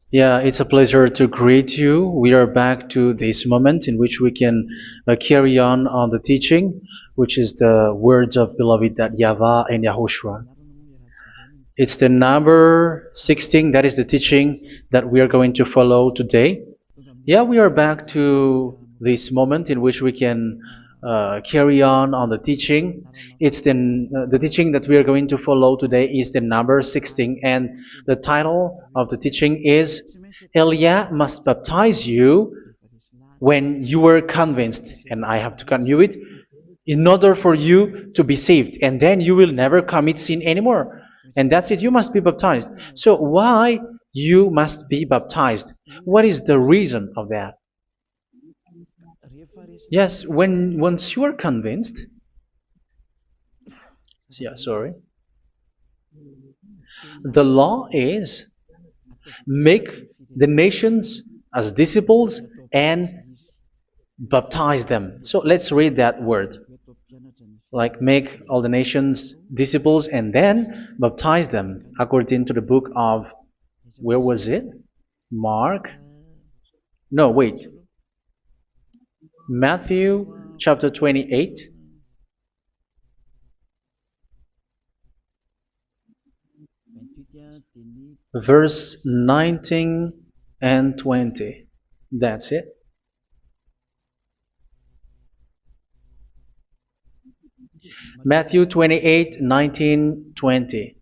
Yeah, it's a pleasure to greet you. We are back to this moment in which we can carry on the teaching, which is the words of beloved that YAHVAH and YAHOSHUA. It's the number 16, that is the teaching that we are going to follow today. Yeah, we are back to this moment in which we can carry on the teaching. It's the teaching that we are going to follow today is the number 16, and the title of the teaching is Elia must baptize you when you were convinced, and I have to continue it, in order for you to be saved, and then you will never commit sin anymore. And that's it, you must be baptized. So why you must be baptized? What is the reason of that? Yes, when once you are convinced, yeah, sorry, the law is make the nations as disciples and baptize them. So let's read that word. Like make all the nations disciples and then baptize them according to the book of, where was it? Mark? No, wait. Matthew chapter 28. Verse 19 and 20. That's it. Matthew 28, 19, 20.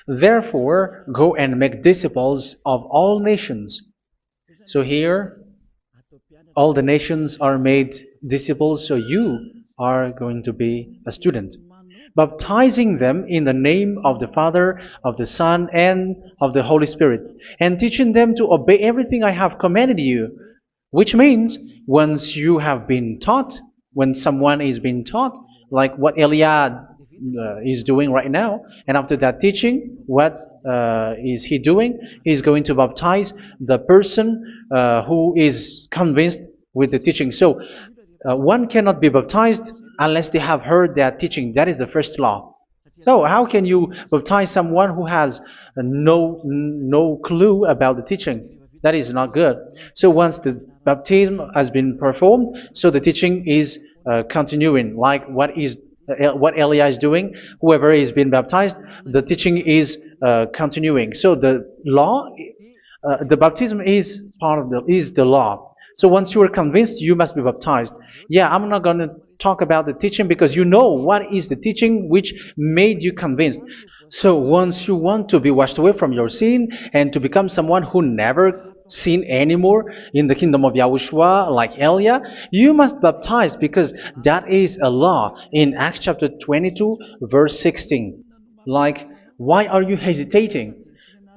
Therefore, go and make disciples of all nations. So here, all the nations are made disciples, so you are going to be a student. Baptizing them in the name of the Father, of the Son, and of the Holy Spirit, and teaching them to obey everything I have commanded you. Which means, once you have been taught, when someone is being taught, like what Elia is doing right now, and after that teaching, what is he doing? He's going to baptize the person who is convinced with the teaching. So one cannot be baptized unless they have heard that teaching. That is the first law. So how can you baptize someone who has no clue about the teaching? That is not good. So once the baptism has been performed, so the teaching is continuing, like what Elia is doing. Whoever is being baptized, the teaching is continuing. So the law, the baptism is part of the law. So once you are convinced, you must be baptized. Yeah, I'm not going to talk about the teaching because you know what is the teaching which made you convinced. So once you want to be washed away from your sin and to become someone who never sin anymore in the kingdom of Yahushua, like Elia, you must baptize because that is a law in Acts chapter 22, verse 16. Like, why are you hesitating?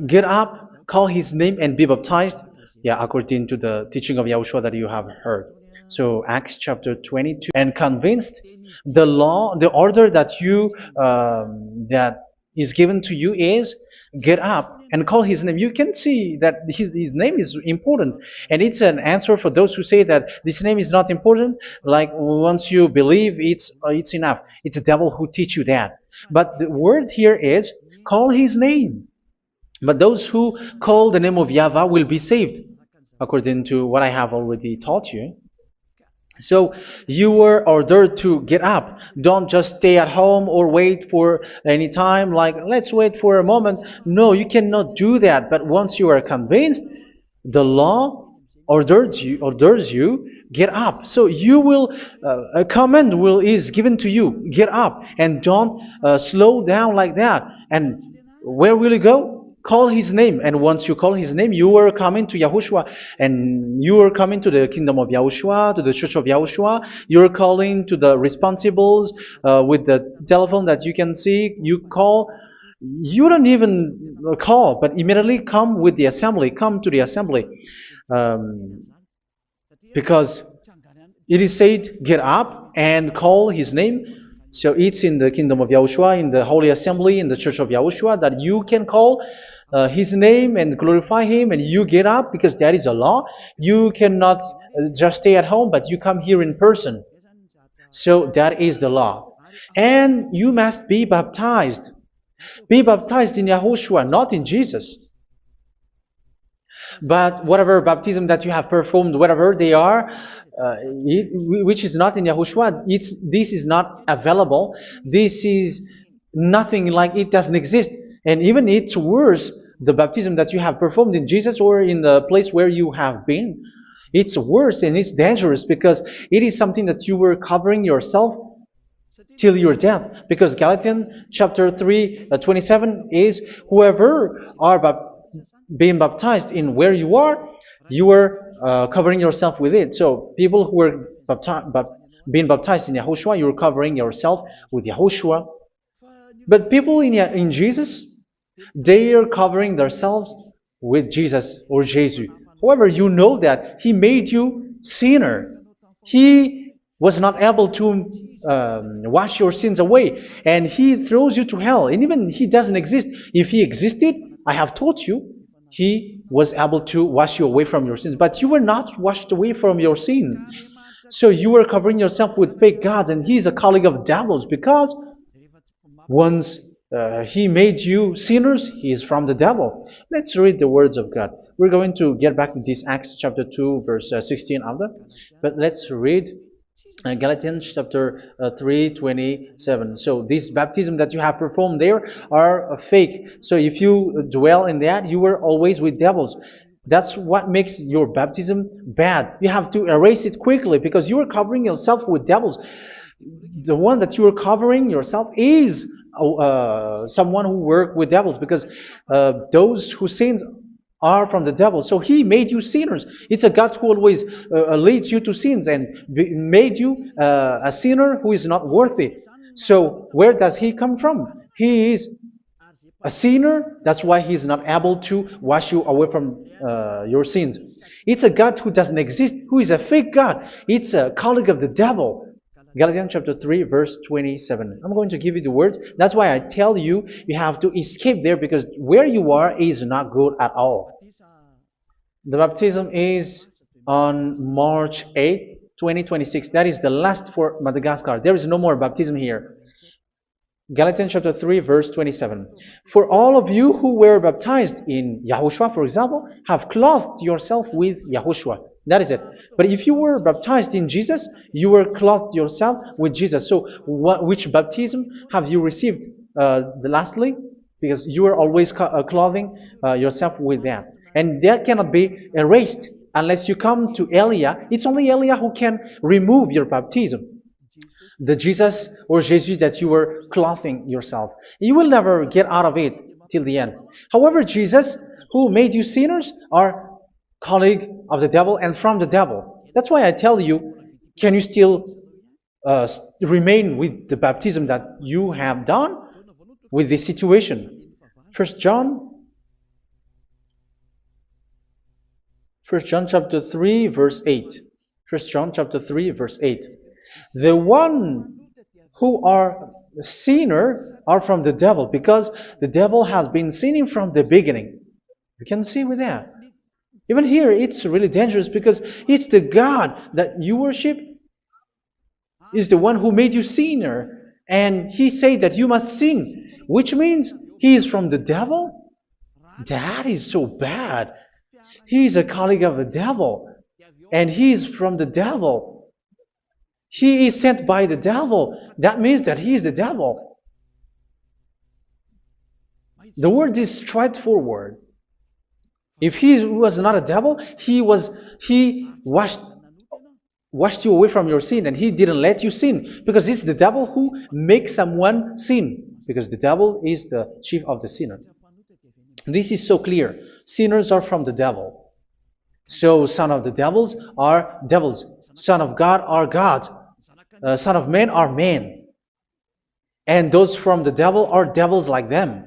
Get up, call his name, and be baptized. Yeah, according to the teaching of Yahushua that you have heard. So Acts chapter 22, and convinced, the law, the order that you that is given to you is get up and call his name. You can see that his name is important, and it's an answer for those who say that this name is not important. Like once you believe, it's enough. It's the devil who teach you that. But the word here is call his name. But those who call the name of YAHVAH will be saved, according to what I have already taught you. So you were ordered to get up. Don't just stay at home or wait for any time, like let's wait for a moment. No, you cannot do that. But once you are convinced, the law orders you get up. So you will a command is given to you. Get up and don't slow down like that. And where will you go? Call his name, and once you call his name, you are coming to Yahushua, and you are coming to the kingdom of Yahushua, to the church of Yahushua. You are calling to the responsibles with the telephone that you can see. You call. You don't even call, but immediately come with the assembly. Come to the assembly, because it is said, "Get up and call his name." So it's in the kingdom of Yahushua, in the holy assembly, in the church of Yahushua, that you can call his name and glorify him, and you get up because that is a law. You cannot just stay at home, but you come here in person. So that is the law. And you must be baptized. Be baptized in Yahushua, not in Jesus. But whatever baptism that you have performed, whatever they are, which is not in Yahushua, this is not available. This is nothing, like it doesn't exist. And even it's worse, the baptism that you have performed in Jesus or in the place where you have been, it's worse and it's dangerous because it is something that you were covering yourself till your death. Because Galatians chapter 3, 27 is, whoever are being baptized in where you are covering yourself with it. So people who were being baptized in Yahushua, you are covering yourself with Yahushua. But people in Jesus, they are covering themselves with Jesus or Jesus. However, you know that He made you sinner. He was not able to wash your sins away, and He throws you to hell. And even He doesn't exist. If He existed, I have taught you, He was able to wash you away from your sins. But you were not washed away from your sins. So you were covering yourself with fake gods, and He's a colleague of devils, because once He made you sinners, He is from the devil. Let's read the words of God. We're going to get back to this Acts chapter 2, verse 16 after. But let's read Galatians chapter 3, 27. So this baptism that you have performed there are fake. So if you dwell in that, you were always with devils. That's what makes your baptism bad. You have to erase it quickly because you are covering yourself with devils. The one that you are covering yourself is someone who works with devils, because those who sin are from the devil. So He made you sinners. It's a God who always leads you to sins and made you a sinner who is not worthy. So where does He come from? He is a sinner. That's why He is not able to wash you away from your sins. It's a God who doesn't exist, who is a fake God. It's a colleague of the devil. Galatians chapter 3, verse 27. I'm going to give you the words. That's why I tell you, you have to escape there, because where you are is not good at all. The baptism is on March 8, 2026. That is the last for Madagascar. There is no more baptism here. Galatians chapter 3, verse 27. For all of you who were baptized in Yahushua, for example, have clothed yourself with Yahushua. That is it. But if you were baptized in Jesus, you were clothed yourself with Jesus. So which baptism have you received lastly? Because you are always clothing yourself with that. And that cannot be erased unless you come to Eliah. It's only Eliah who can remove your baptism. The Jesus or Jesus that you were clothing yourself. You will never get out of it till the end. However, Jesus, who made you sinners, are colleague of the devil and from the devil. That's why I tell you, can you still remain with the baptism that you have done with this situation? First John chapter 3, verse 8. First John chapter 3, verse 8. The one who are sinner are from the devil, because the devil has been sinning from the beginning. You can see with that. Even here, it's really dangerous, because it's the God that you worship is the one who made you sinner, and He said that you must sin, which means He is from the devil. That is so bad. He is a colleague of the devil, and He is from the devil. He is sent by the devil. That means that He is the devil. The word is straightforward. If He was not a devil, He washed you away from your sin, and He didn't let you sin, because it's the devil who makes someone sin, because the devil is the chief of the sinner. This is so clear. Sinners are from the devil. So son of the devils are devils. Son of God are gods. Son of men are men. And those from the devil are devils like them.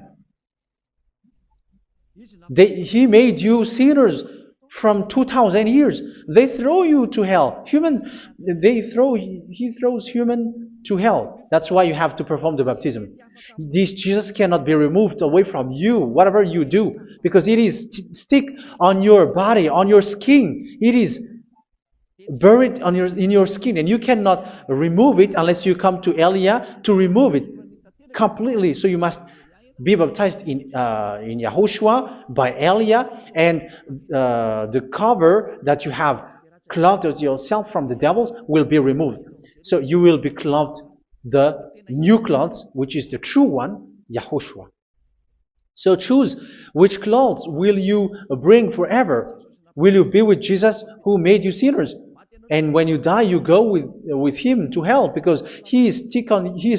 He made you sinners from 2,000 years. They throw you to hell. He throws human to hell. That's why you have to perform the baptism. This Jesus cannot be removed away from you, whatever you do, because it is stick on your body, on your skin. It is buried on in your skin, and you cannot remove it unless you come to Elia to remove it completely. So you must be baptized in Yahushua by Elia, and the cover that you have clothed yourself from the devils will be removed. So you will be clothed the new clothes, which is the true one, Yahushua. So choose which clothes will you bring forever. Will you be with Jesus who made you sinners? And when you die, you go with him to hell because he is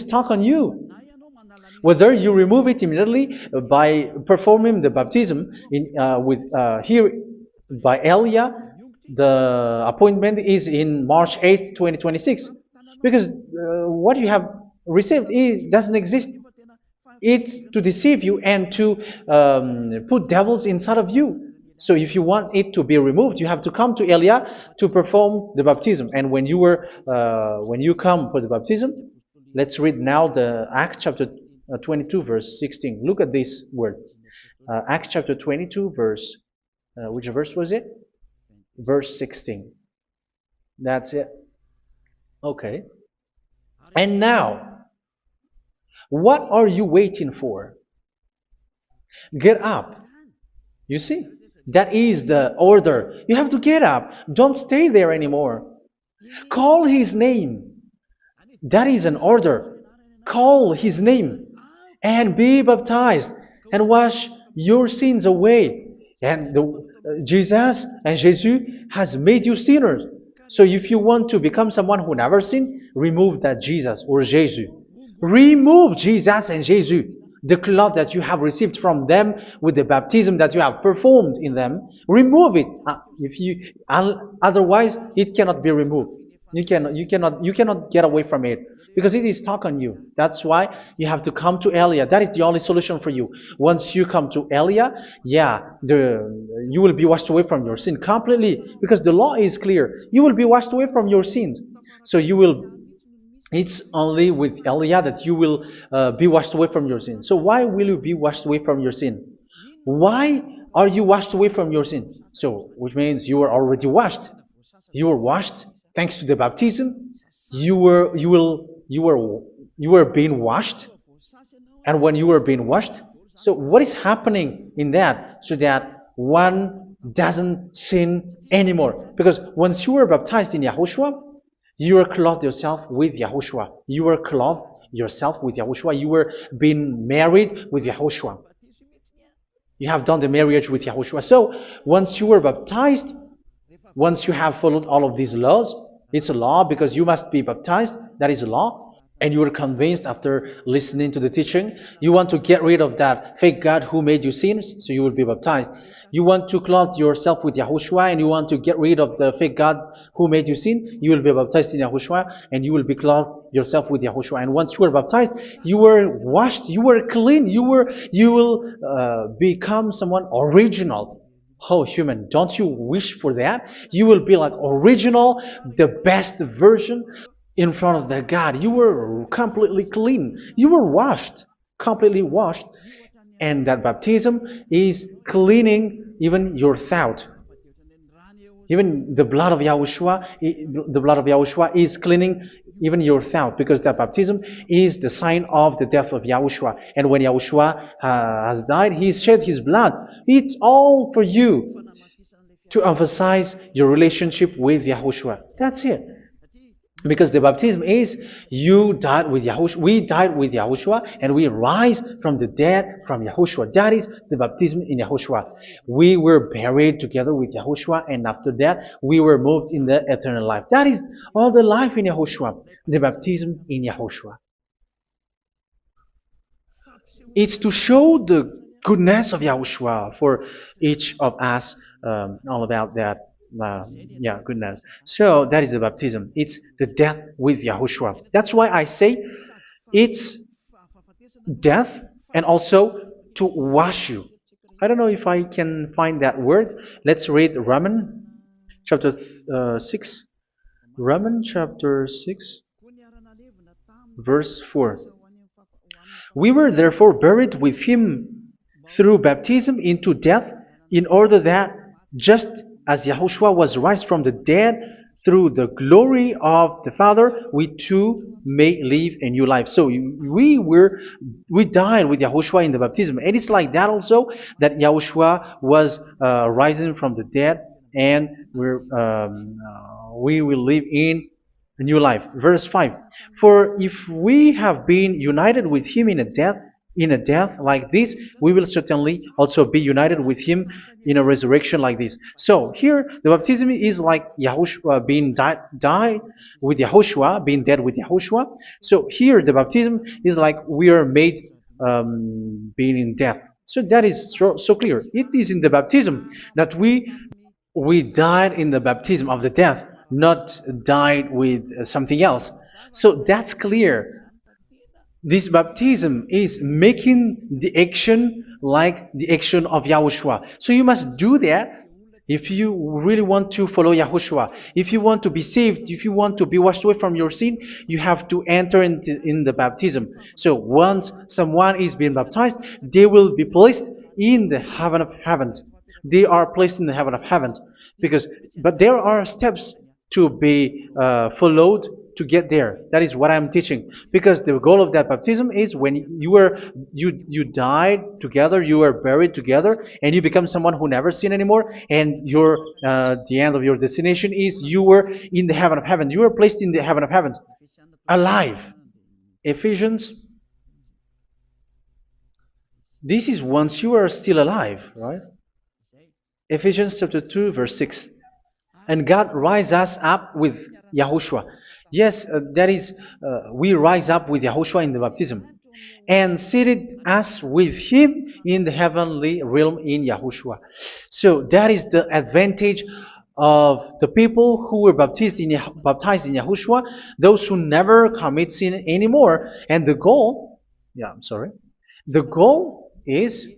stuck on you. Whether you remove it immediately by performing the baptism here by Elia, the appointment is in March 8, 2026, because what you have received doesn't exist. It's to deceive you and to put devils inside of you. So if you want it to be removed, you have to come to Elia to perform the baptism. And when you come for the baptism, let's read now the Acts chapter 22 verse 16. Look at this word. Acts chapter 22 verse, which verse was it? Verse 16. That's it. Okay. And now, what are you waiting for? Get up. You see, that is the order. You have to get up. Don't stay there anymore. Call his name. That is an order. Call his name and be baptized and wash your sins away. And Jesus has made you sinners. So if you want to become someone who never sinned, remove that Jesus or Jesus. Remove Jesus and Jesus, the cloth that you have received from them with the baptism that you have performed in them. Remove it. Otherwise, it cannot be removed. You cannot get away from it because it is stuck on you. That's why you have to come to Elia. That is the only solution for you. Once you come to Elia, you will be washed away from your sin completely because the law is clear. You will be washed away from your sins. So it's only with Elia that you will be washed away from your sin. So why will you be washed away from your sin? Why are you washed away from your sin? So, which means you are already washed. You were washed thanks to the baptism. You were being washed, and when you were being washed, so what is happening in that? So that one doesn't sin anymore. Because once you were baptized in Yahushua, you were clothed yourself with Yahushua. You were clothed yourself with Yahushua. You were being married with Yahushua. You have done the marriage with Yahushua. So once you were baptized, once you have followed all of these laws, it's a law because you must be baptized. That is a law. And you are convinced after listening to the teaching, you want to get rid of that fake God who made you sinners, so you will be baptized. You want to clothe yourself with Yahushua and you want to get rid of the fake God who made you sin, you will be baptized in Yahushua and you will be clothed yourself with Yahushua. And once you are baptized, you were washed, you were clean, you will become someone original. Oh, human, don't you wish for that? You will be like original, the best version in front of the God. You were completely clean. You were washed, completely washed. And that baptism is cleaning even your thought. Even the blood of Yahushua is cleaning even your thought, because that baptism is the sign of the death of Yahushua. And when Yahushua has died, he shed his blood. It's all for you to emphasize your relationship with Yahushua. That's it. Because the baptism is you died with Yahushua, we died with Yahushua, and we rise from the dead from Yahushua. That is the baptism in Yahushua. We were buried together with Yahushua, and after that we were moved in the eternal life. That is all the life in Yahushua, the baptism in Yahushua. It's to show the goodness of Yahushua for each of us, all about that. Goodness. So that is the baptism. It's the death with Yahushua. That's why I say it's death and also to wash you. I don't know if I can find that word. Let's read Romans chapter 6. Romans chapter 6, verse 4. We were therefore buried with him through baptism into death, in order that just as Yahushua was raised from the dead through the glory of the Father, we too may live a new life. So we died with Yahushua in the baptism, and it's like that also that Yahushua was rising from the dead, and we will live in a new life. Verse 5. For if we have been united with him in a death like this, we will certainly also be united with him in a resurrection like this. So here the baptism is like Yahushua being died with Yahushua, being dead with Yahushua. So here the baptism is like we are made being in death. So that is so clear. It is in the baptism that we died in the baptism of the death, not died with something else. So that's clear. This baptism is making the action like the action of Yahushua. So you must do that if you really want to follow Yahushua. If you want to be saved, if you want to be washed away from your sin, you have to enter in the baptism. So once someone is being baptized, they will be placed in the heaven of heavens. They are placed in the heaven of heavens but there are steps to be followed to get there. That is what I'm teaching. Because the goal of that baptism is when you died together, you were buried together, and you become someone who never sin anymore. And the end of your destination is you were in the heaven of heaven. You were placed in the heaven of heavens, alive. Ephesians. This is once you are still alive, right? Ephesians chapter 2, verse 6. And God rise us up with Yahushua. Yes, that is, we rise up with Yahushua in the baptism. And seated us with him in the heavenly realm in Yahushua. So that is the advantage of the people who were baptized in Yahushua, those who never commit sin anymore. And the goal is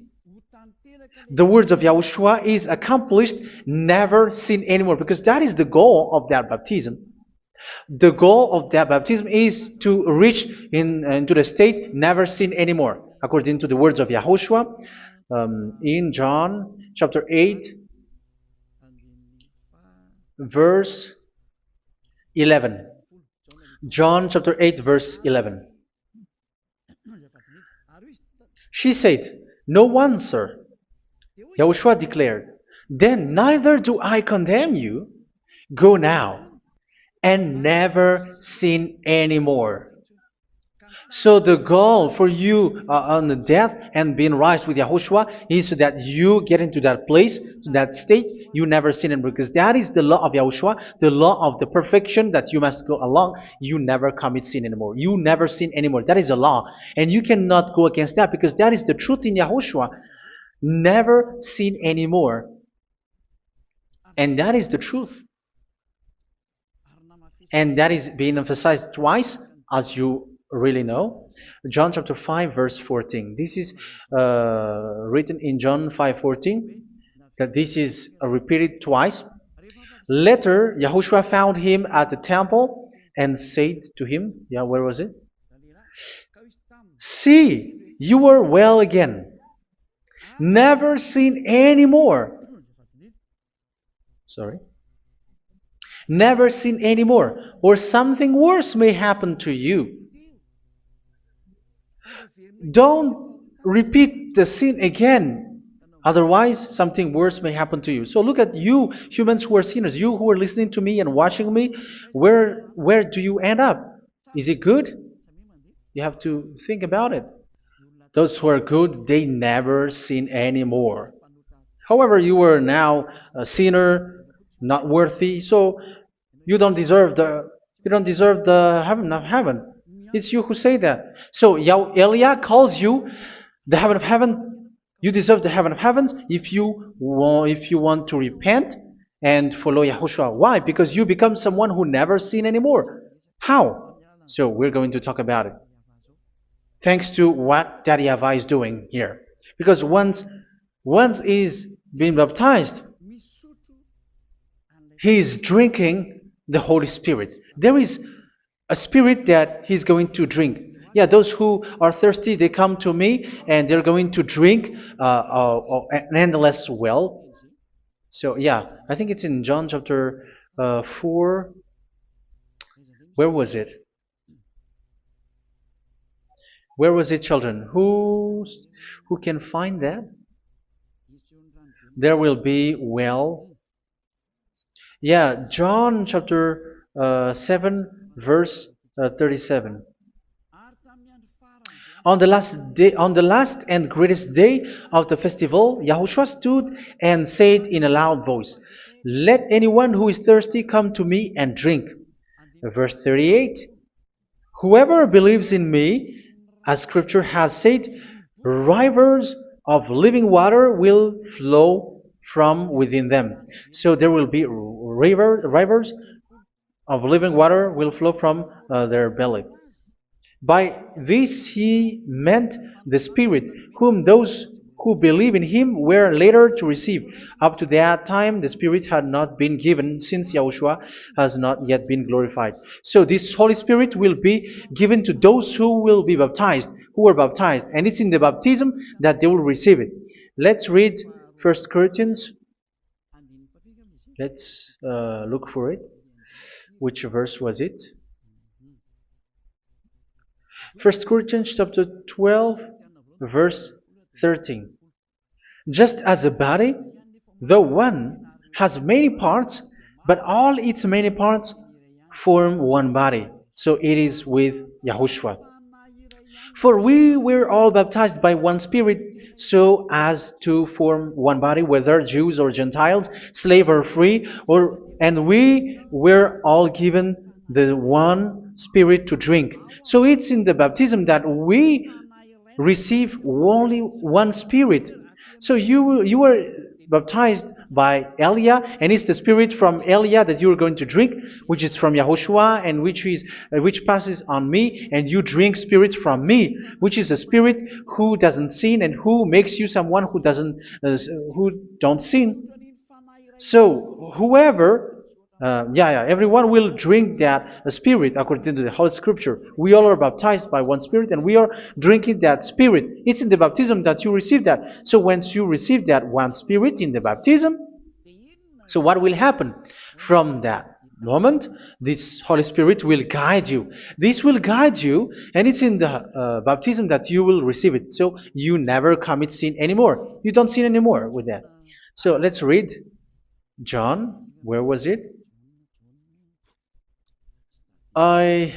the words of Yahushua is accomplished, never sin anymore, because that is the goal of that baptism. The goal of that baptism is to reach into the state never sin anymore, according to the words of Yahushua in John chapter 8, verse 11. John chapter 8, verse 11. She said, "No one, sir." Yahushua declared, "Then neither do I condemn you. Go now and never sin anymore." So the goal for you on the death and being raised with Yahushua is so that you get into that place, that state, you never sin anymore. Because that is the law of Yahushua, the law of the perfection that you must go along. You never commit sin anymore. You never sin anymore. That is a law. And you cannot go against that because that is the truth in Yahushua. Never sin anymore. And that is the truth. And that is being emphasized twice, as you really know. John chapter 5, verse 14. This is written in John 5:14. That this is repeated twice. Later, Yahushua found him at the temple and said to him, where was it? "See, you are well again. Never sin anymore." Sorry. Never sin anymore, or something worse may happen to you. Don't repeat the sin again. Otherwise, something worse may happen to you. So look at you, humans who are sinners, you who are listening to me and watching me. Where do you end up? Is it good? You have to think about it. Those who are good, they never sin anymore. However, you are now a sinner, not worthy, so you don't deserve the heaven of heaven. It's you who say that. So Elia calls you the heaven of heaven. You deserve the heaven of heavens if you want to repent and follow Yahushua. Why? Because you become someone who never sin anymore. How? So we're going to talk about it. Thanks to what Daddy YAHVAH is doing here. Because once is being baptized, he is drinking the Holy Spirit. There is a spirit that he's going to drink. Yeah, those who are thirsty, they come to me and they're going to drink an endless well. So yeah, I think it's in John chapter 4, Where was it? Where was it, children? Who can find that? There will be, well, yeah, John chapter 7, verse 37. On the last and greatest day of the festival, Yahushua stood and said in a loud voice, "Let anyone who is thirsty come to me and drink." Verse 38, "Whoever believes in me, as scripture has said, rivers of living water will flow from within them." So there will be rivers of living water will flow from their belly. By this he meant the Spirit, whom those who believe in him were later to receive. Up to that time, the Spirit had not been given, since Yahushua has not yet been glorified. So this Holy Spirit will be given to those who will be baptized, who are baptized, and it's in the baptism that they will receive it. Let's read 1 Corinthians. Let's look for it. Which verse was it? 1 Corinthians chapter 12, verse 13. Just as a body, though one, has many parts, but all its many parts form one body. So it is with Yahushua. For we were all baptized by one Spirit, so as to form one body, whether Jews or Gentiles, slave or free, and we were all given the one Spirit to drink. So it's in the baptism that we receive only one Spirit. So you were baptized by Elia, and it's the Spirit from Elia that you are going to drink, which is from Yahushua, and which passes on me, and you drink Spirit from me, which is a Spirit who doesn't sin and who makes you someone who don't sin. So whoever everyone will drink that Spirit according to the Holy Scripture. We all are baptized by one Spirit, and we are drinking that Spirit. It's in the baptism that you receive that. So once you receive that one Spirit in the baptism, so what will happen? From that moment, this Holy Spirit will guide you. This will guide you, and it's in the baptism that you will receive it. So you never commit sin anymore. You don't sin anymore with that. So let's read John. Where was it? I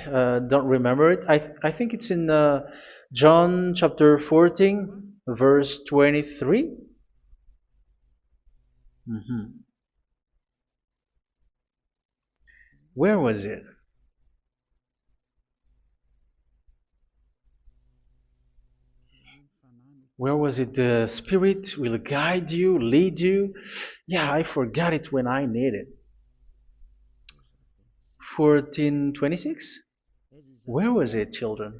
don't remember it. I think it's in John chapter 14, verse 23. Where was it? Where was it? The Spirit will guide you, lead you. Yeah, I forgot it when I need it. 14:26? Where was it, children?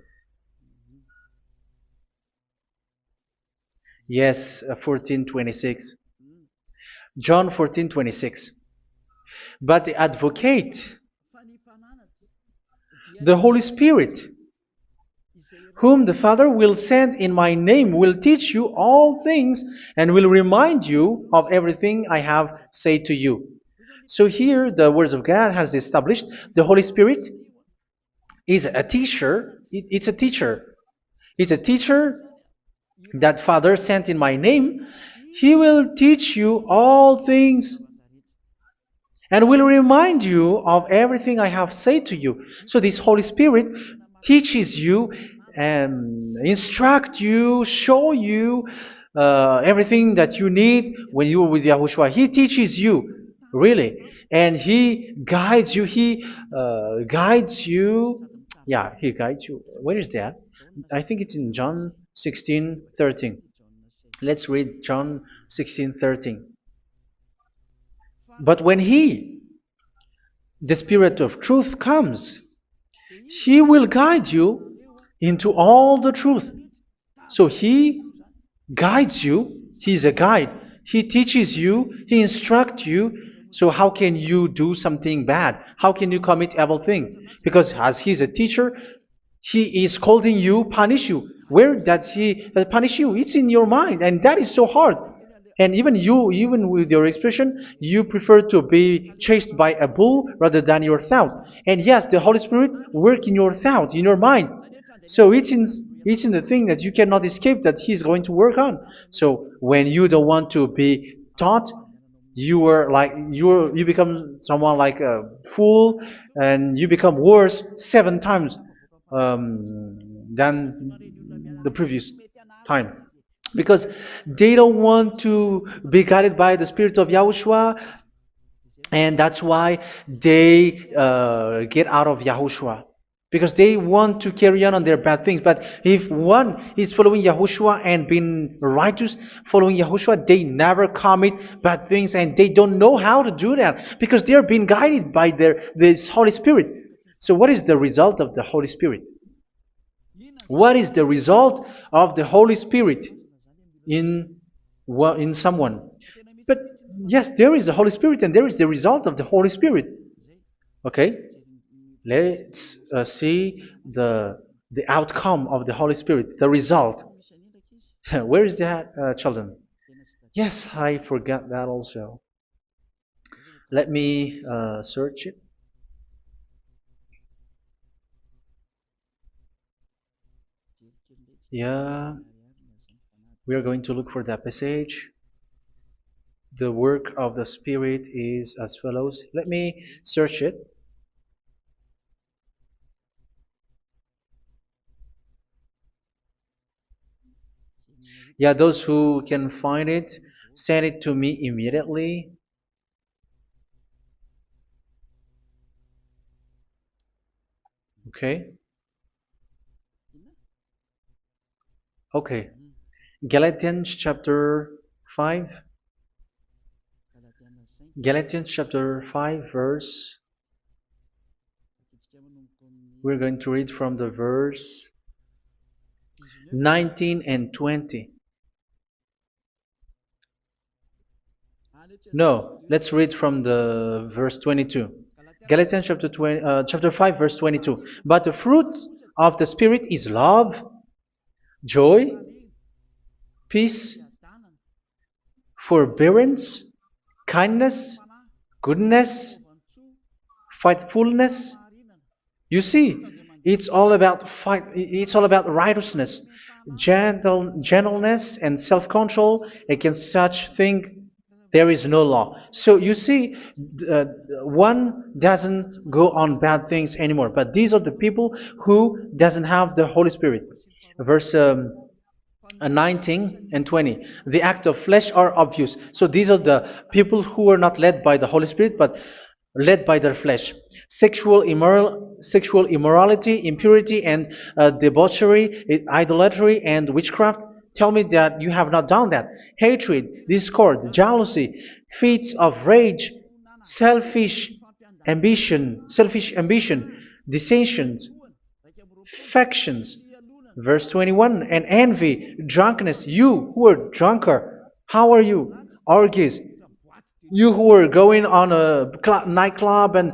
Yes, 14:26. John 14:26. But the advocate, the Holy Spirit, whom the Father will send in my name, will teach you all things and will remind you of everything I have said to you. So here the words of God has established the Holy Spirit is a teacher. It's a teacher. It's a teacher that Father sent in my name. He will teach you all things and will remind you of everything I have said to you. So this Holy Spirit teaches you and instruct you, show you everything that you need when you are with Yahushua. He teaches you, really. And He guides you. He guides you. Yeah, He guides you. Where is that? I think it's in John 16:13. Let's read John 16:13. But when He, the Spirit of truth, comes, He will guide you into all the truth. So He guides you. He's a guide. He teaches you. He instructs you. So how can you do something bad? How can you commit evil thing? Because as He's a teacher, He is scolding you, punish you. Where does He punish you? It's in your mind, and that is so hard. And even with your expression, you prefer to be chased by a bull rather than your thought. And yes, the Holy Spirit work in your thought, in your mind. So it's in the thing that you cannot escape that He's going to work on. So when you don't want to be taught, you become someone like a fool, and you become worse 7 times than the previous time, because they don't want to be guided by the spirit of Yahushua, and that's why they get out of Yahushua, because they want to carry on their bad things. But if one is following Yahushua and being righteous, following Yahushua, they never commit bad things, and they don't know how to do that because they are being guided by this Holy Spirit. So what is the result of the Holy Spirit? What is the result of the Holy Spirit in in someone? But yes, there is the Holy Spirit, and there is the result of the Holy Spirit. Okay, let's see the outcome of the Holy Spirit, the result. Where is that, children? Yes, I forgot that also. Let me search it. Yeah, we are going to look for that passage. The work of the Spirit is as follows. Let me search it. Yeah, those who can find it, send it to me immediately. Okay. Okay. Galatians chapter 5. Galatians chapter 5 verse. We're going to read from the verse 19 and 20. No, let's read from the verse 22. Galatians chapter 5 verse 22. But the fruit of the Spirit is love, joy, peace, forbearance, kindness, goodness, faithfulness. You see, it's all about righteousness, gentleness, and self-control. Against such thing there is no law. So you see, one doesn't go on bad things anymore. But these are the people who doesn't have the Holy Spirit. Verse 19 and 20. The act of flesh are obvious. So these are the people who are not led by the Holy Spirit, but led by their flesh. Sexual immorality, impurity, and debauchery, idolatry, and witchcraft. Tell me that you have not done that. Hatred, discord, jealousy, fits of rage, selfish ambition, dissensions, factions. Verse 21, and envy, drunkenness. You who are drunker, how are you? Orgies. You who are going on a nightclub and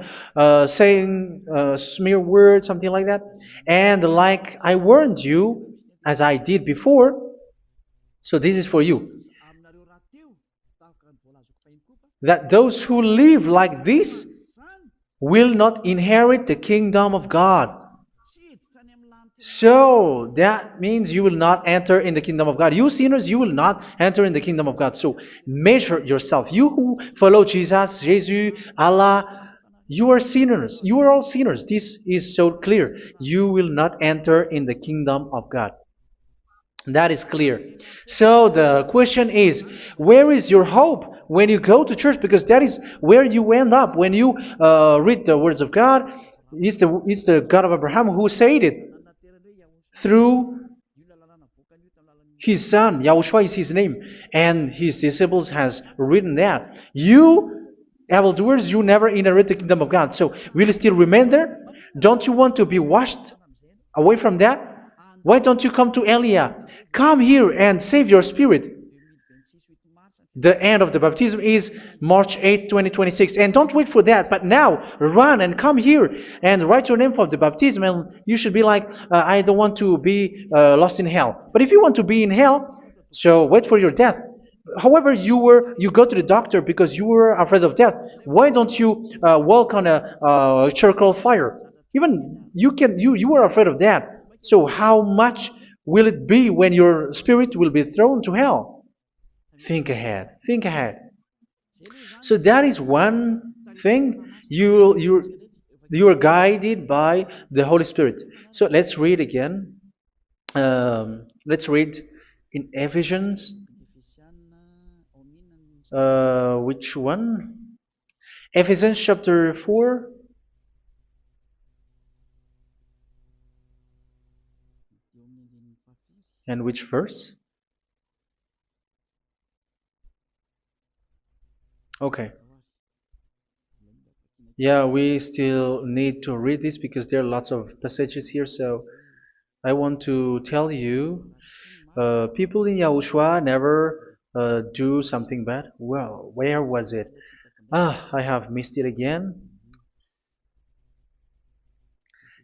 saying smear words, something like that. And like I warned you, as I did before, so this is for you, that those who live like this will not inherit the kingdom of God. So that means you will not enter in the kingdom of God. You sinners, you will not enter in the kingdom of God. So measure yourself. You who follow Jesus, Allah, you are sinners. You are all sinners. This is so clear. You will not enter in the kingdom of God. That is clear. So the question is, where is your hope when you go to church? Because that is where you end up when you read the words of God. It's the God of Abraham who said it through his son. Yahushua is his name, and his disciples has written that. You evildoers, you never inherit the kingdom of God. So will you still remain there? Don't you want to be washed away from that? Why don't you come to Elia? Come here and save your spirit. The end of the baptism is March 8, 2026. And don't wait for that, but now run and come here and write your name for the baptism. And you should be like, I don't want to be lost in hell. But if you want to be in hell, so wait for your death. However, you go to the doctor because you were afraid of death. Why don't you walk on a charcoal fire? Even you were afraid of that. So how much will it be when your spirit will be thrown to hell? Think ahead. Think ahead. So that is one thing. You are guided by the Holy Spirit. So let's read again. Let's read in Ephesians. Which one? Ephesians chapter 4. And which verse? Okay. Yeah, we still need to read this because there are lots of passages here. So I want to tell you, people in Yahushua never do something bad. Well, where was it? I have missed it again.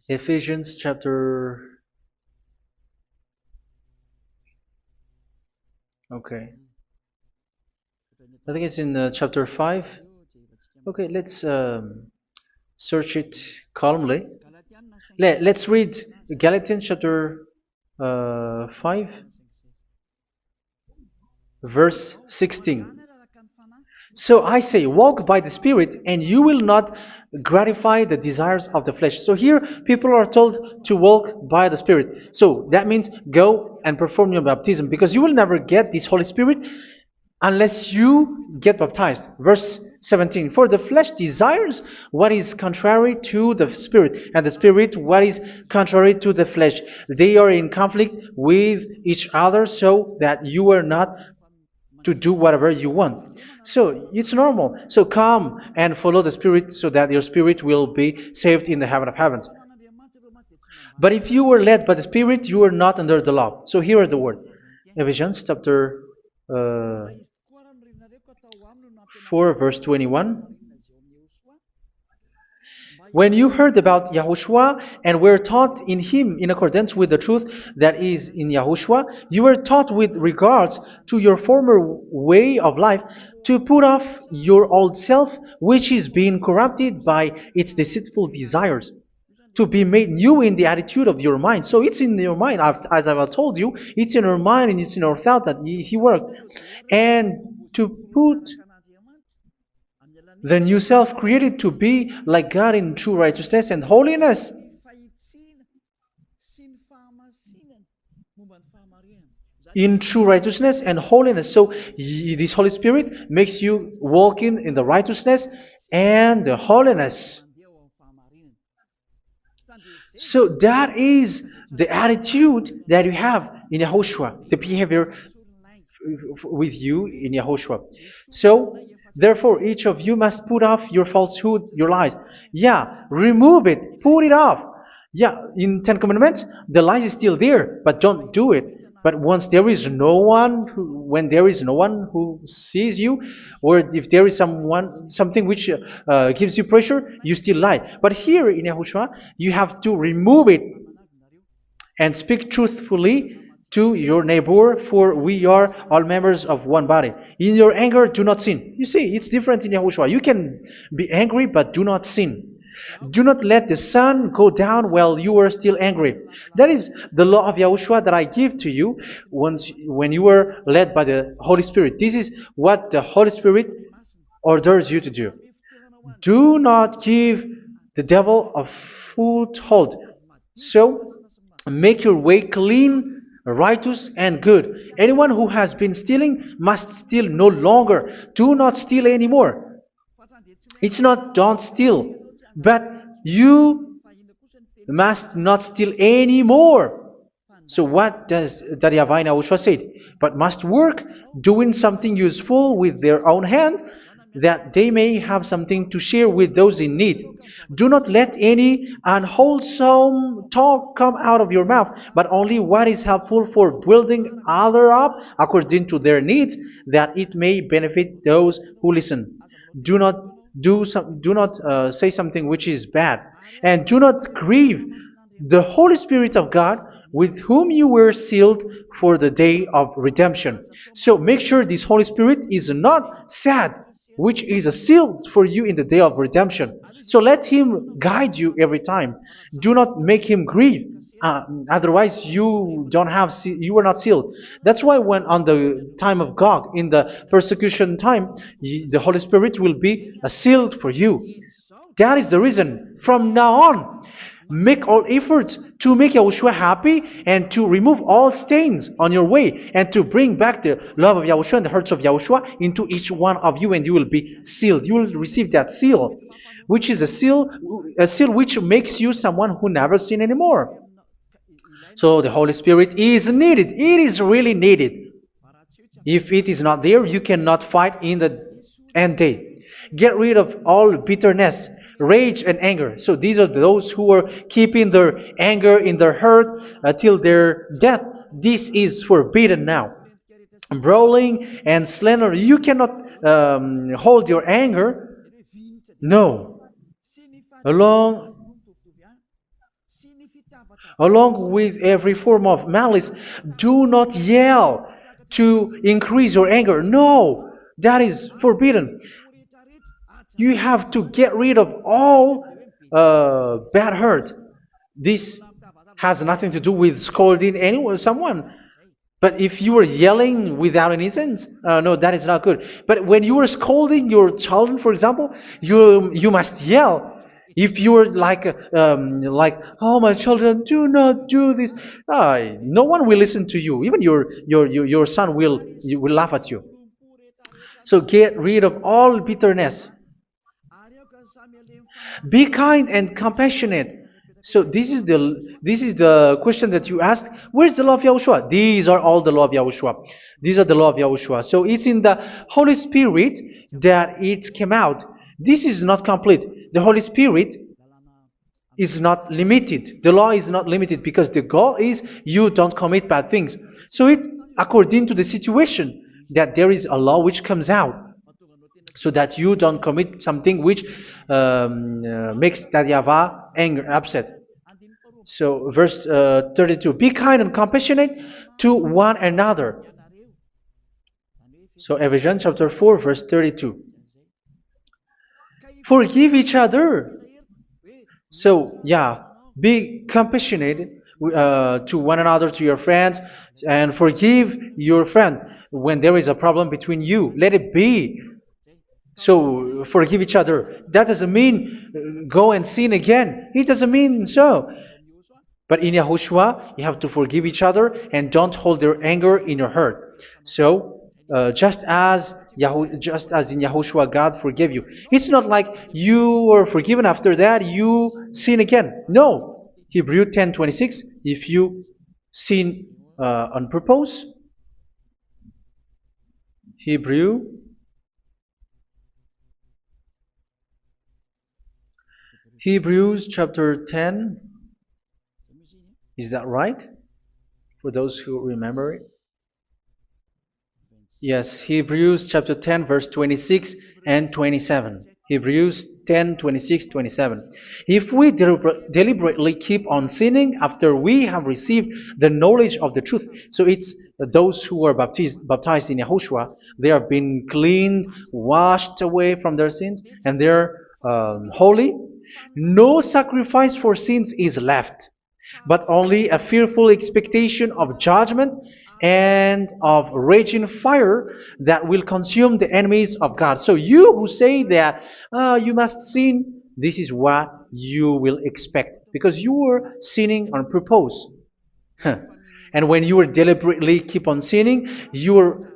Ephesians chapter. Okay. I think it's in chapter 5. Okay, let's search it calmly. Let's read Galatians chapter 5, verse 16. So I say, walk by the Spirit, and you will not gratify the desires of the flesh. So here, people are told to walk by the Spirit. So that means go and perform your baptism, because you will never get this Holy Spirit unless you get baptized. Verse 17. For the flesh desires what is contrary to the Spirit, and the Spirit what is contrary to the flesh. They are in conflict with each other, so that you are not to do whatever you want. So it's normal. So come and follow the Spirit so that your spirit will be saved in the heaven of heavens. But if you were led by the Spirit, you are not under the law. So here are the word. Ephesians chapter 4 verse 21. When you heard about Yahushua and were taught in him in accordance with the truth that is in Yahushua, you were taught with regards to your former way of life to put off your old self, which is being corrupted by its deceitful desires, to be made new in the attitude of your mind. So it's in your mind, as I've told you, it's in your mind and it's in your thought that he worked. And to put the new self created to be like God in true righteousness and holiness. In true righteousness and holiness. So this Holy Spirit makes you walking in the righteousness and the holiness. So that is the attitude that you have in Yahushua, the behavior with you in Yahushua. So, therefore, each of you must put off your falsehood, your lies. Yeah, remove it, put it off. Yeah, in Ten Commandments, the lies is still there, but don't do it. But once there is no one, when there is no one who sees you, or if there is something which gives you pressure, you still lie. But here in Yahushua, you have to remove it and speak truthfully to your neighbor, for we are all members of one body. In your anger, do not sin. You see, it's different in Yahushua. You can be angry, but do not sin. Do not let the sun go down while you are still angry. That is the law of Yahushua that I give to you when you were led by the Holy Spirit. This is what the Holy Spirit orders you to do. Do not give the devil a foothold. So, make your way clean, righteous, and good. Anyone who has been stealing must steal no longer. Do not steal anymore. It's not don't steal, but you must not steal anymore. So what does the YAHVAH YAHOSHUA say? But must work, doing something useful with their own hand, that they may have something to share with those in need. Do not let any unwholesome talk come out of your mouth, but only what is helpful for building others up according to their needs, that it may benefit those who listen. Do not say something which is bad, and do not grieve the Holy Spirit of God, with whom you were sealed for the day of redemption. So make sure this Holy Spirit is not sad, which is a seal for you in the day of redemption. So let Him guide you every time. Do not make Him grieve. Otherwise, you are not sealed. That's why when on the time of God, in the persecution time, the Holy Spirit will be a sealed for you. That is the reason. From now on, make all efforts to make Yahushua happy and to remove all stains on your way and to bring back the love of Yahushua and the hearts of Yahushua into each one of you, and you will be sealed. You will receive that seal, which is a seal which makes you someone who never sin anymore. So the Holy Spirit is needed. It is really needed. If it is not there, you cannot fight in the end day. Get rid of all bitterness, rage, and anger. So these are those who are keeping their anger in their heart until their death. This is forbidden now. Brawling and slander. You cannot hold your anger. No. Along Along with every form of malice, do not yell to increase your anger. No, that is forbidden. You have to get rid of all bad hurt. This has nothing to do with scolding anyone, someone. But if you were yelling without any sense, no, that is not good. But when you are scolding your children, for example, you must yell. If you are like, oh my children, do not do this, no one will listen to you. Even your son will laugh at you. So get rid of all bitterness. Be kind and compassionate. So this is the question that you asked. Where's the law of Yahushua? These are all the law of Yahushua. These are the law of Yahushua. So it's in the Holy Spirit that it came out. This is not complete. The Holy Spirit is not limited. The law is not limited because the goal is you don't commit bad things. So it according to the situation that there is a law which comes out, so that you don't commit something which makes that YAHVAH angry, upset. So verse 32, be kind and compassionate to one another. So Ephesians chapter 4 verse 32. Forgive each other. So yeah, be compassionate to one another, to your friends, and forgive your friend when there is a problem between you. Let it be. So forgive each other. That doesn't mean go and sin again. It doesn't mean so. But in Yahushua, you have to forgive each other and don't hold their anger in your heart. So just as in Yahushua, God forgave you. It's not like you were forgiven after that you sin again. No. Hebrew 10:26. If you sin on purpose, Hebrews chapter 10. Is that right? For those who remember it? Yes, Hebrews chapter 10 verse 26 and 27. Hebrews 10, 26, 27. If we deliberately keep on sinning after we have received the knowledge of the truth, so it's those who are baptized in Yahushua, they have been cleaned, washed away from their sins, and they're holy. No sacrifice for sins is left, but only a fearful expectation of judgment and of raging fire that will consume the enemies of God. So you who say that you must sin, this is what you will expect, because you were sinning on purpose. And when you deliberately keep on sinning, your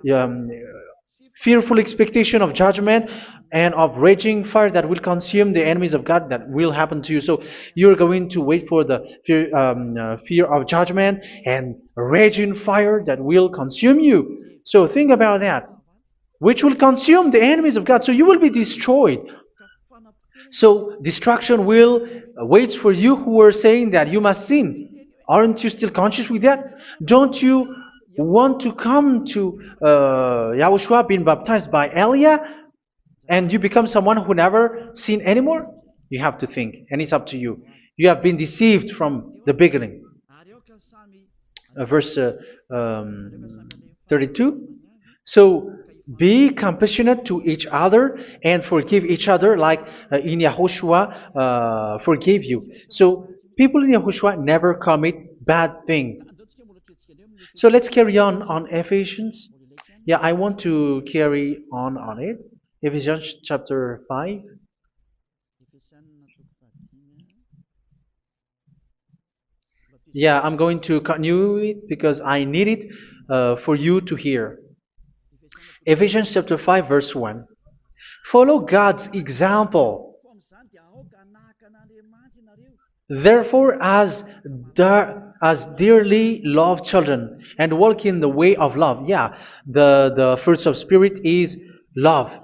fearful expectation of judgment and of raging fire that will consume the enemies of God, that will happen to you. So you're going to wait for the fear of judgment and raging fire that will consume you. So think about that, which will consume the enemies of God. So you will be destroyed. So destruction will wait for you who are saying that you must sin. Aren't you still conscious with that? Don't you want to come to Yahushua, being baptized by Elia, and you become someone who never sin anymore? You have to think, and it's up to you. You have been deceived from the beginning. verse 32. So be compassionate to each other and forgive each other like in Yahushua forgave you. So people in Yahushua never commit bad thing. So let's carry on Ephesians. Yeah, I want to carry on it. Ephesians chapter 5. Yeah, I'm going to continue it because I need it for you to hear. Ephesians chapter 5, verse 1. Follow God's example. Therefore, as dearly loved children, and walk in the way of love. Yeah, the fruits of spirit is love.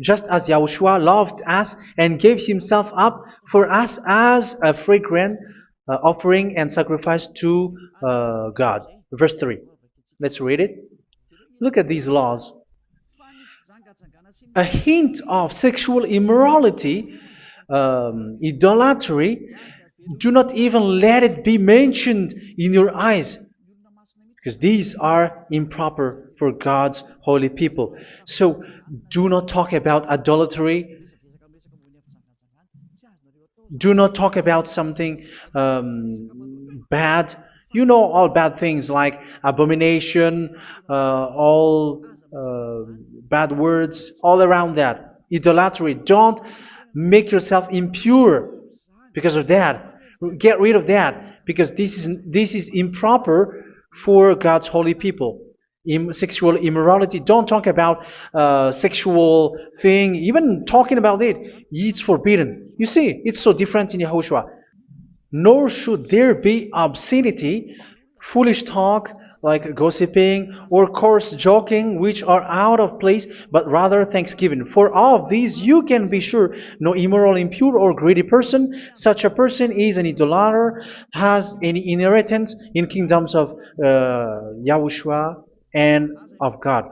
Just as Yahushua loved us and gave himself up for us as a fragrant offering and sacrifice to God. Verse 3. Let's read it. Look at these laws. A hint of sexual immorality, idolatry, do not even let it be mentioned in your eyes, because these are improper for God's holy people. So do not talk about idolatry. Do not talk about something bad. You know all bad things like abomination, all bad words, all around that. Idolatry. Don't make yourself impure because of that. Get rid of that because this is improper for God's holy people. Sexual immorality. Don't talk about sexual thing. Even talking about it, it's forbidden. You see, it's so different in Yahushua. Nor should there be obscenity, foolish talk like gossiping or coarse joking, which are out of place, but rather thanksgiving. For of these you can be sure: no immoral, impure, or greedy person, such a person is an idolater, has any inheritance in kingdoms of Yahushua and of God.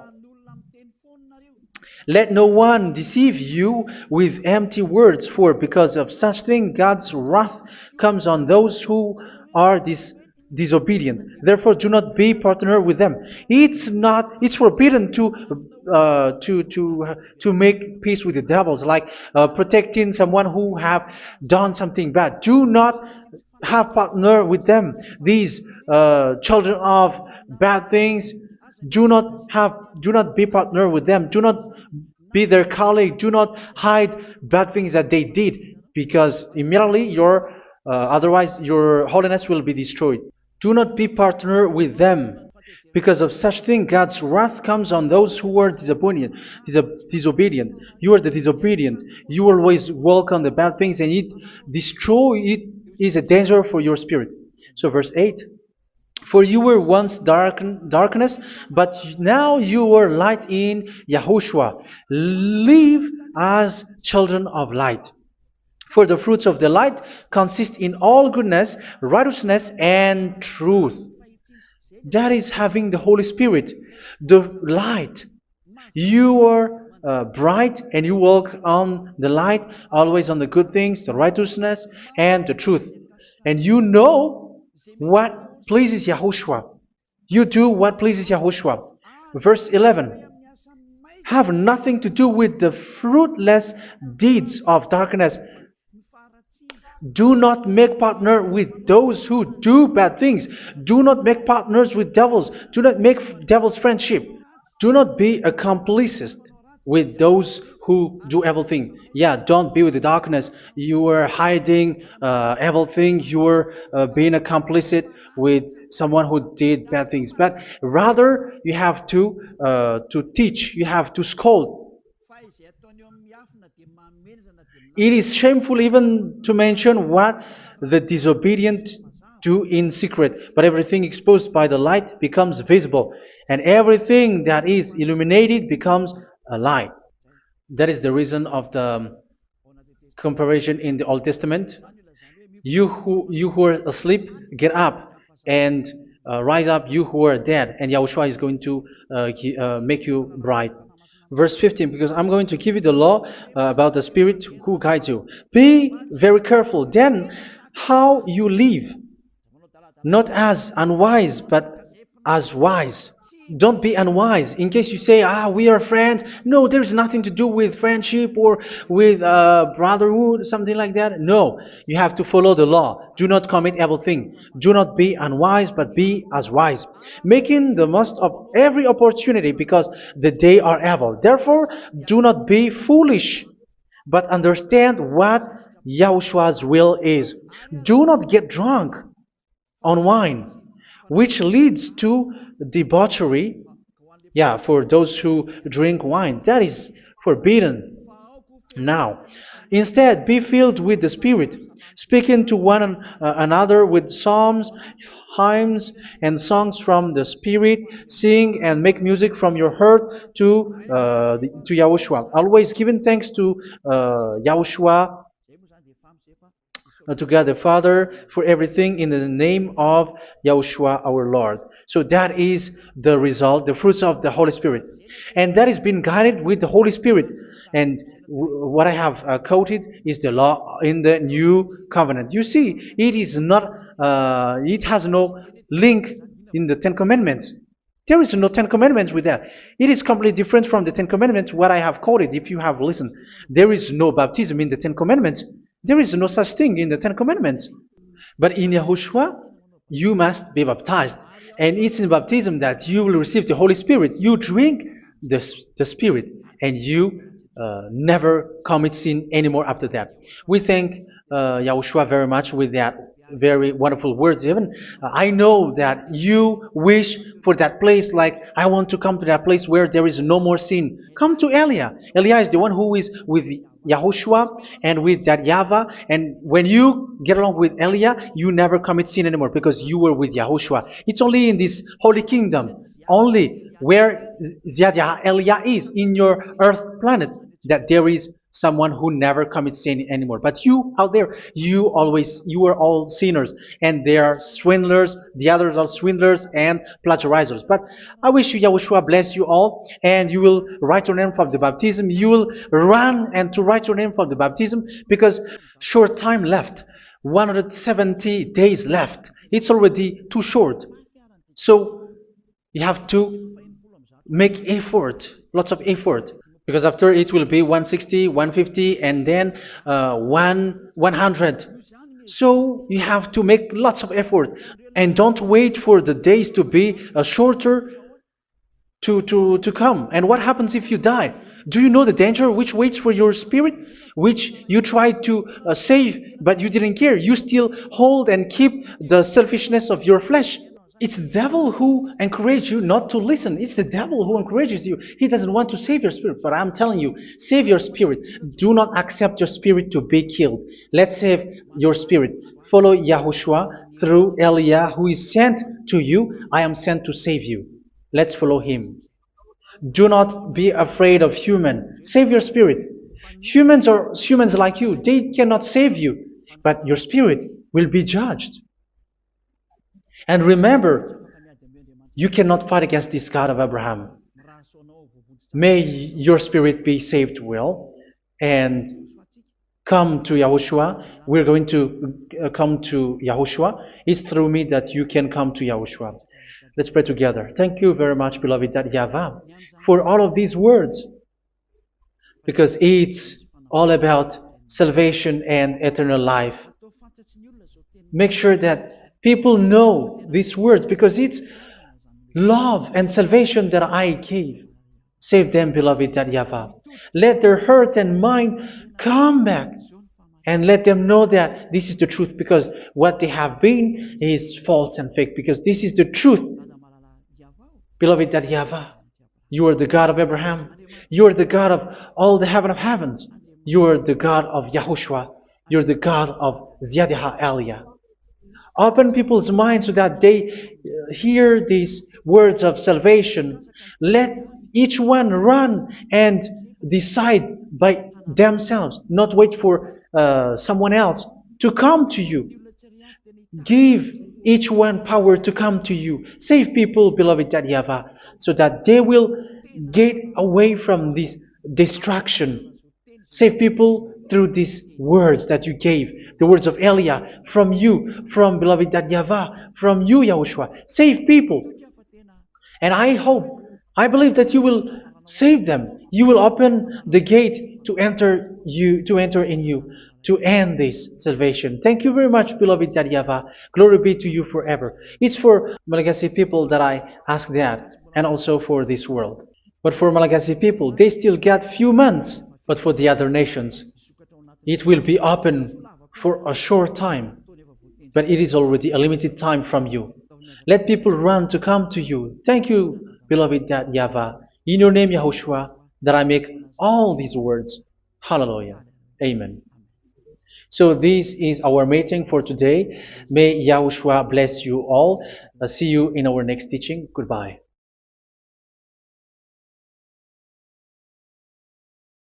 Let no one deceive you with empty words, for because of such thing God's wrath comes on those who are disobedient. Therefore, do not be partner with them. It's forbidden to make peace with the devils, like protecting someone who have done something bad. Do not have partner with them. These children of bad things, do not be partner with them. Do not be their colleague. Do not hide bad things that they did, because immediately otherwise your holiness will be destroyed. Do not be partner with them. Because of such thing, God's wrath comes on those who are disobedient. You are the disobedient. You always walk on the bad things, and it is a danger for your spirit. So verse 8. For you were once darkness, but now you are light in Yahushua. Live as children of light. For the fruits of the light consist in all goodness, righteousness, and truth. That is having the Holy Spirit, the light. You are bright and you walk on the light, always on the good things, the righteousness, and the truth. And you know what pleases Yahushua. You do what pleases Yahushua. Verse 11. Have nothing to do with the fruitless deeds of darkness. Do not make partner with those who do bad things. Do not make partners with devils. Do not make devil's friendship. Do not be accomplices with those who do evil thing. Yeah, don't be with the darkness. You are hiding evil thing. You are being a complicit with someone who did bad things. But rather, you have to teach. You have to scold. It is shameful even to mention what the disobedient do in secret, but everything exposed by the light becomes visible, and everything that is illuminated becomes a light. That is the reason of the comparison in the Old Testament. You who are asleep, get up and rise up, you who are dead, and Yahushua is going to make you bright. Verse 15, because I'm going to give you the law about the Spirit who guides you. Be very careful then how you live, not as unwise, but as wise. Don't be unwise. In case you say, we are friends. No, there's nothing to do with friendship or with brotherhood, something like that. No, you have to follow the law. Do not commit evil thing. Do not be unwise, but be as wise, making the most of every opportunity because the day are evil. Therefore, do not be foolish, but understand what Yahushua's will is. Do not get drunk on wine, which leads to debauchery. Yeah, for those who drink wine, that is forbidden now. Instead, be filled with the Spirit, speaking to one another with psalms, hymns, and songs from the Spirit. Sing and make music from your heart to Yahushua. Always giving thanks to Yahushua, to God the Father for everything in the name of Yahushua our Lord. So that is the result, the fruits of the Holy Spirit. And that is being guided with the Holy Spirit. And what I have quoted is the law in the new covenant. You see, it is not, it has no link in the Ten Commandments. There is no Ten Commandments with that. It is completely different from the Ten Commandments, what I have quoted, if you have listened. There is no baptism in the Ten Commandments. There is no such thing in the Ten Commandments. But in Yahushua, you must be baptized. And it's in baptism that you will receive the Holy Spirit. You drink the Spirit, and you never commit sin anymore after that. We thank Yahushua very much with that very wonderful words. Even I know that you wish for that place, like I want to come to that place where there is no more sin. Come to Elia. Elia is the one who is with Yahushua and with that YAHVAH. And when you get along with Elia, you never commit sin anymore because you were with Yahushua. It's only in this holy kingdom, only where Ziad Elia is, in your earth planet, that there is someone who never commits sin anymore. But you out there, you are all sinners, and they are swindlers. The others are swindlers and plagiarizers. But I wish you, Yahushua, bless you all, and you will write your name for the baptism. You will run and to write your name for the baptism, because short time left, 170 days left. It's already too short. So you have to make effort, lots of effort, because after it will be 160, 150, and then 100. So you have to make lots of effort, and don't wait for the days to be shorter to come. And what happens if you die? Do you know the danger which waits for your spirit, which you tried to save, but you didn't care? You still hold and keep the selfishness of your flesh. It's the devil who encourages you not to listen. It's the devil who encourages you. He doesn't want to save your spirit. But I'm telling you, save your spirit. Do not accept your spirit to be killed. Let's save your spirit. Follow Yahushua through Elia, who is sent to you. I am sent to save you. Let's follow him. Do not be afraid of human. Save your spirit. Humans are humans like you. They cannot save you. But your spirit will be judged. And remember, you cannot fight against this God of Abraham. May your spirit be saved well and come to Yahushua. We're going to come to Yahushua. It's through me that you can come to Yahushua. Let's pray together. Thank you very much, beloved YAHVAH, for all of these words, because it's all about salvation and eternal life. Make sure that people know these words, because it's love and salvation that I gave. Save them, beloved YAHVAH. Let their heart and mind come back, and let them know that this is the truth, because what they have been is false and fake, because this is the truth. Beloved YAHVAH, you are the God of Abraham. You are the God of all the heaven of heavens. You are the God of Yahushua. You are the God of Ziad Elia. Open people's minds so that they hear these words of salvation. Let each one run and decide by themselves, not wait for someone else to come to you. Give each one power to come to you. Save people, beloved YAHVAH, so that they will get away from this distraction. Save people through these words that you gave, the words of Elia, from you, from beloved YAHVAH, from you, Yahushua. Save people. And I hope, I believe that you will save them. You will open the gate to enter in you, to end this salvation. Thank you very much, beloved Daddy Yava. Glory be to you forever. It's for Malagasy people that I ask that, and also for this world. But for Malagasy people, they still get few months. But for the other nations, it will be open for a short time, but it is already a limited time from you. Let people run to come to you. Thank you, beloved Dad Yava. In your name, Yahushua, that I make all these words. Hallelujah. Amen. So this is our meeting for today. May Yahushua bless you all. See you in our next teaching. Goodbye.